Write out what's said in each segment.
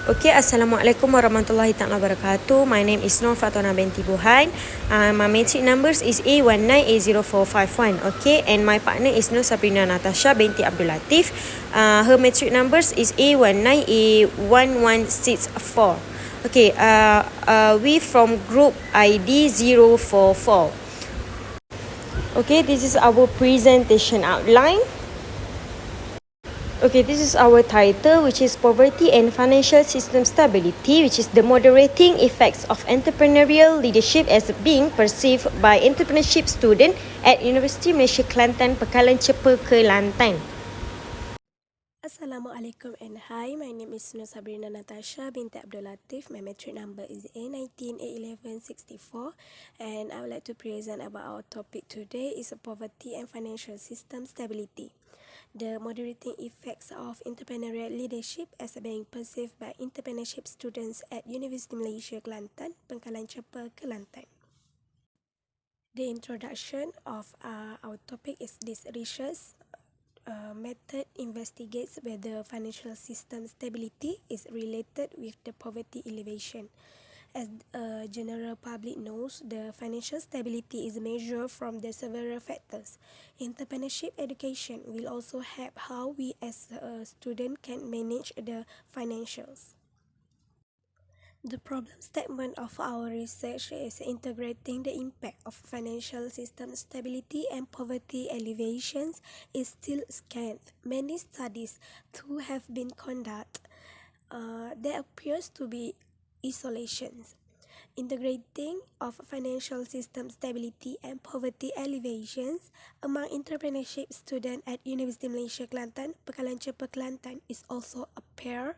Okay, Assalamualaikum warahmatullahi taala wabarakatuh. My name is Nur Fatona binti Buhan. My matric numbers is A19A0451. Okay, and my partner is Nur Sabrina Natasha binti Abdul Latif. Her matric numbers is A19A1164. Okay, we from group ID 044. Okay, this is our presentation outline. Okay, this is our title, which is Poverty and Financial System Stability, which is the moderating effects of entrepreneurial leadership as being perceived by entrepreneurship student at Universiti Malaysia Kelantan, Pengkalan Chepa, Kelantan. Assalamualaikum and hi, my name is Nur Sabrina Natasha binti Abdul Latif. My matric number is A19A1164 and I would like to present about our topic today is poverty and financial system stability. The moderating effects of entrepreneurial leadership as being perceived by entrepreneurship students at Universiti Malaysia Kelantan, Pengkalan Chepa, Kelantan. The introduction of our topic is this research method investigates whether financial system stability is related with the poverty alleviation. As general public knows, the financial stability is measured from the several factors. Entrepreneurship education will also help how we as a student can manage the financials. The problem statement of our research is integrating the impact of financial system stability and poverty alleviations is still scant. Many studies too have been conducted. There appears to be isolations. Integrating of financial system stability and poverty alleviations among entrepreneurship students at Universiti Malaysia Kelantan, Pengkalan Chepa, Kelantan is also appear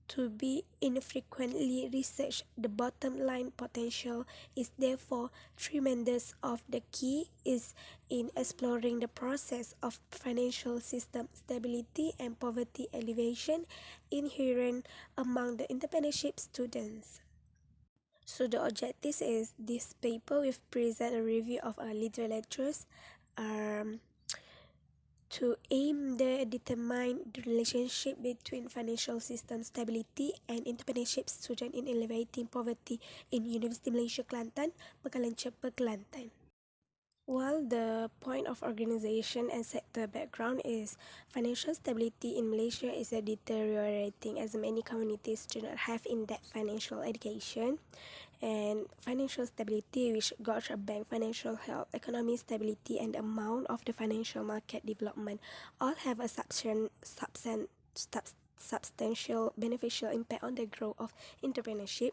to be infrequently researched. The bottom line potential is therefore tremendous. Of the key is in exploring the process of financial system stability and poverty alleviation inherent among the entrepreneurship students. So the objective is this paper will present a review of our literatures to aim to determine the relationship between financial system stability and entrepreneurship student in alleviating poverty in Universiti Malaysia Kelantan, Pengkalan Chepa, Kelantan. While the point of organization and sector background is financial stability in Malaysia is deteriorating as many communities do not have in-depth financial education, and financial stability which gauge a bank financial health, economic stability and the amount of the financial market development all have a substantial beneficial impact on the growth of entrepreneurship.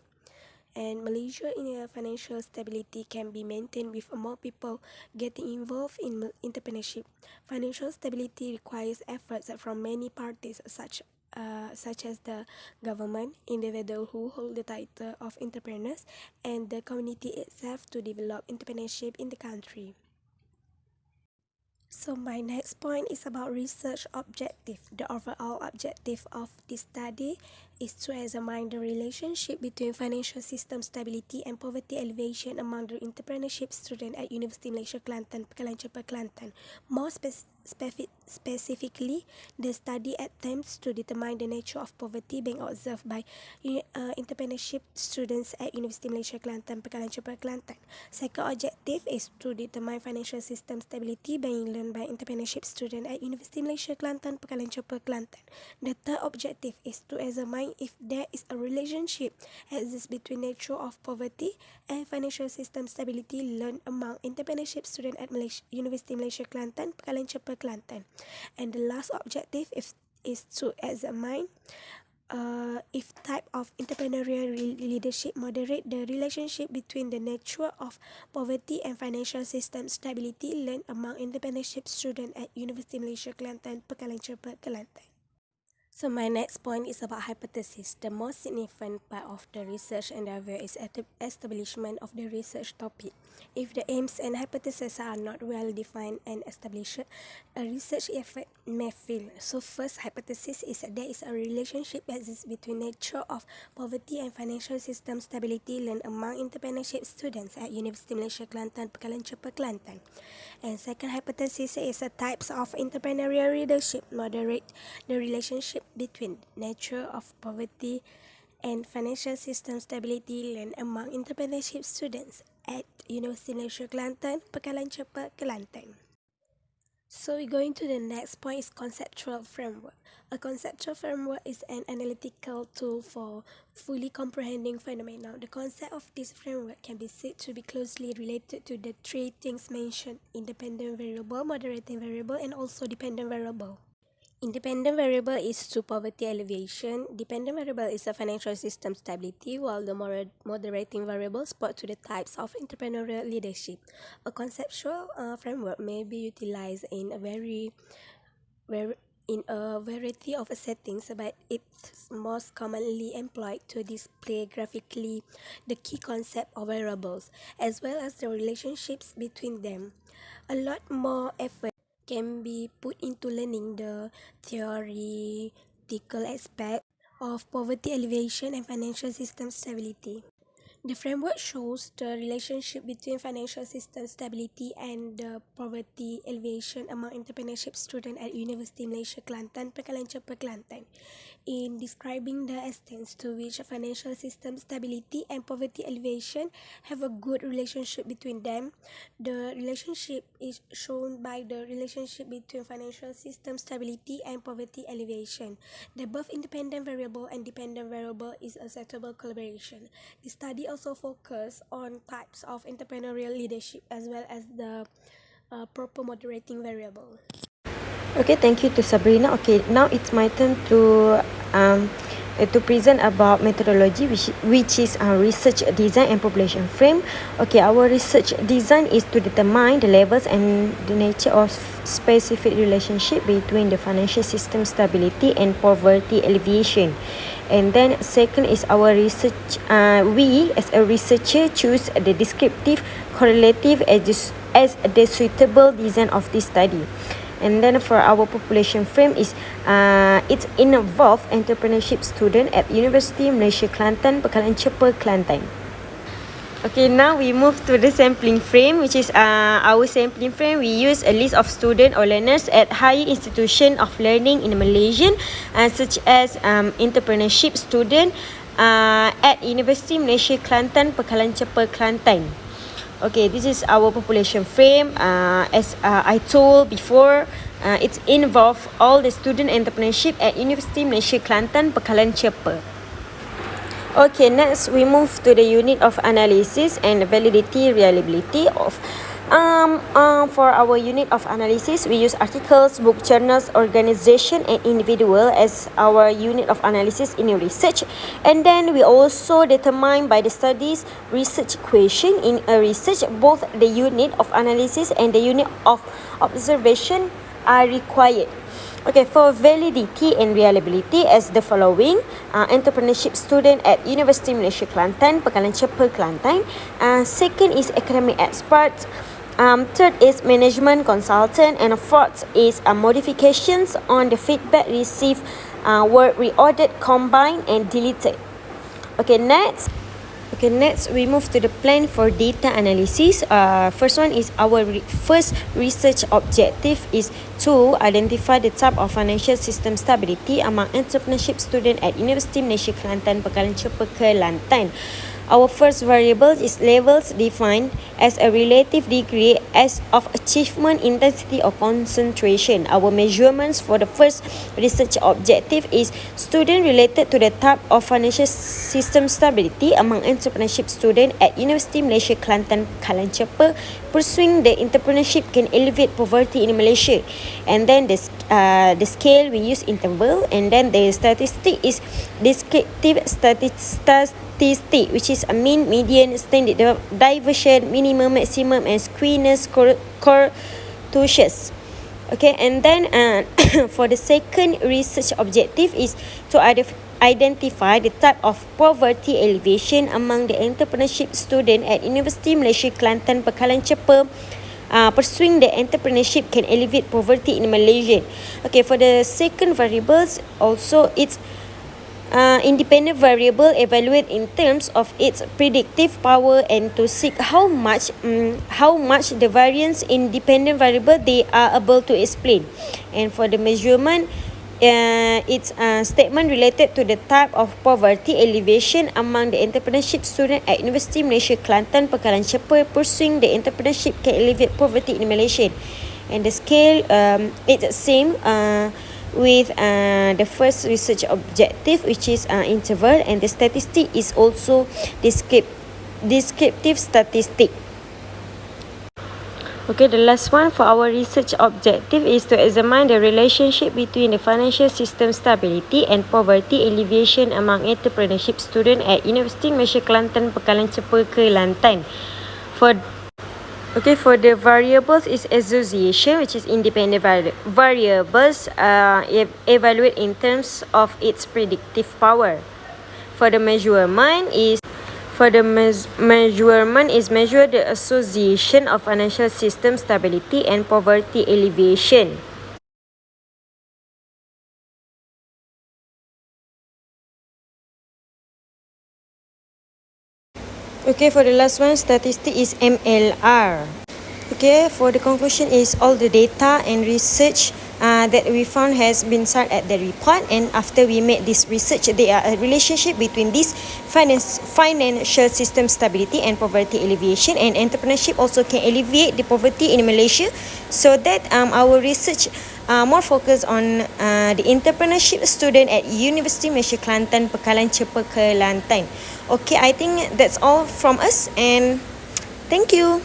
And Malaysia in financial stability can be maintained with more people getting involved in entrepreneurship. Financial stability requires efforts from many parties such as the government, individuals who hold the title of entrepreneurs, and the community itself to develop entrepreneurship in the country. So my next point is about research objective. The overall objective of this study is to examine the relationship between financial system stability and poverty alleviation among the entrepreneurship students at Universiti Malaysia Kelantan, Pengkalan Chepa, Kelantan. More specifically, the study attempts to determine the nature of poverty being observed by entrepreneurship students at Universiti Malaysia Kelantan, Pengkalan Chepa, Kelantan. Second objective is to determine financial system stability being learned by entrepreneurship students at Universiti Malaysia Kelantan, Pengkalan Chepa, Kelantan. The third objective is to examine if there is a relationship exists between nature of poverty and financial system stability learned among entrepreneurship students at Universiti Malaysia Kelantan, Pengkalan Chepa, Kelantan. And the last objective is to examine if type of entrepreneurial leadership moderate the relationship between the nature of poverty and financial system stability learned among entrepreneurship students at Universiti Malaysia Kelantan, Pengkalan Chepa, Kelantan. So my next point is about hypothesis. The most significant part of the research endeavor is establishment of the research topic. If the aims and hypotheses are not well defined and established, a research effort may fail. So first hypothesis is that there is a relationship exists between nature of poverty and financial system stability learned among entrepreneurship students at Universiti Malaysia Kelantan, Pengkalan Chepa, Kelantan. And second hypothesis is the types of entrepreneurial leadership moderate the relationship between nature of poverty and financial system stability learned among entrepreneurship students at Universiti Malaysia Kelantan, Pengkalan Chepa, Kelantan. So we go into the next point is conceptual framework. A conceptual framework is an analytical tool for fully comprehending phenomena. The concept of this framework can be said to be closely related to the three things mentioned: independent variable, moderating variable, and also dependent variable. Independent variable is to poverty alleviation. Dependent variable is a financial system stability, while the moderating variable spoke to the types of entrepreneurial leadership. A conceptual framework may be utilized in a variety of settings, but it's most commonly employed to display graphically the key concept of variables, as well as the relationships between them. A lot more effort can be put into learning the theoretical aspect of poverty alleviation and financial system stability. The framework shows the relationship between financial system stability and the poverty alleviation among entrepreneurship students at Universiti Malaysia Kelantan, Pengkalan Chepa, Kelantan. In describing the extent to which financial system stability and poverty alleviation have a good relationship between them, the relationship is shown by the relationship between financial system stability and poverty alleviation. The both independent variable and dependent variable is a suitable collaboration. The study also focus on types of entrepreneurial leadership as well as the proper moderating variable. Okay, thank you to Sabrina. Okay, now it's my turn to present about methodology, which is research design and population frame. Okay, our research design is to determine the levels and the nature of specific relationship between the financial system stability and poverty alleviation. And then second is our research. We as a researcher choose the descriptive correlative as the suitable design of this study. And then for our population frame is it's involve entrepreneurship student at Universiti Malaysia Kelantan, Pengkalan Chepa, Kelantan. Okay, now we move to the sampling frame, which is our sampling frame. We use a list of student or learners at higher institution of learning in Malaysia, such as entrepreneurship student at Universiti Malaysia Kelantan, Pengkalan Chepa, Kelantan. Okay, this is our population frame. As I told before, it's involve all the student entrepreneurship at Universiti Malaysia Kelantan, Pengkalan Chepa. Okay, next we move to the unit of analysis and validity reliability of for our unit of analysis, we use articles, book, journals, organization and individual as our unit of analysis in research. And then we also determine by the studies research question in a research. Both the unit of analysis and the unit of observation are required. Okay, for validity and reliability as the following: entrepreneurship student at Universiti Malaysia Kelantan, Pengkalan Chepa, Kelantan. Second is academic experts. Third is management consultant, and fourth is modifications on the feedback received were reordered, combined and deleted. Okay, next we move to the plan for data analysis. First one is our first research objective is to identify the type of financial system stability among entrepreneurship student at Universiti Malaysia Kelantan, Pengkalan Chepa, Kelantan. Our first variable is levels defined as a relative degree as of achievement, intensity or concentration. Our measurements for the first research objective is student related to the type of financial system stability among entrepreneurship student at Universiti Malaysia Kelantan, Pengkalan Chepa. Pursuing the entrepreneurship can alleviate poverty in Malaysia. And then the scale we use interval, and then the statistic is descriptive statistic, which is a mean, median, standard deviation, minimum, maximum and squeeze correlations. Okay, and then for the second research objective is to identify the type of poverty alleviation among the entrepreneurship student at Universiti Malaysia Kelantan, Pengkalan Chepa. Pursuing the entrepreneurship can alleviate poverty in Malaysia. Okay, for the second variables also it's independent variable evaluate in terms of its predictive power and to seek how much the variance in dependent variable they are able to explain. And for the measurement it's a statement related to the type of poverty alleviation among the entrepreneurship student at Universiti Malaysia Kelantan, Pengkalan Chepa. Pursuing the entrepreneurship can alleviate poverty in Malaysia. And the scale, it's the same with the first research objective, which is interval, and the statistic is also descriptive statistic. Okay, the last one for our research objective is to examine the relationship between the financial system stability and poverty alleviation among entrepreneurship student at Universiti Malaysia Kelantan, Pengkalan Chepa, Kelantan. For the variables is association, which is independent variables evaluate in terms of its predictive power. For the measurement is measure the association of financial system stability and poverty alleviation. Okay, for the last one, statistic is MLR. Okay, for the conclusion is all the data and research that we found has been cited at the report, and after we made this research, there are a relationship between this financial system stability and poverty alleviation, and entrepreneurship also can alleviate the poverty in Malaysia. So that our research more focused on the entrepreneurship student at Universiti Malaysia Kelantan, Pengkalan Chepa, Kelantan. Okay, I think that's all from us, and thank you.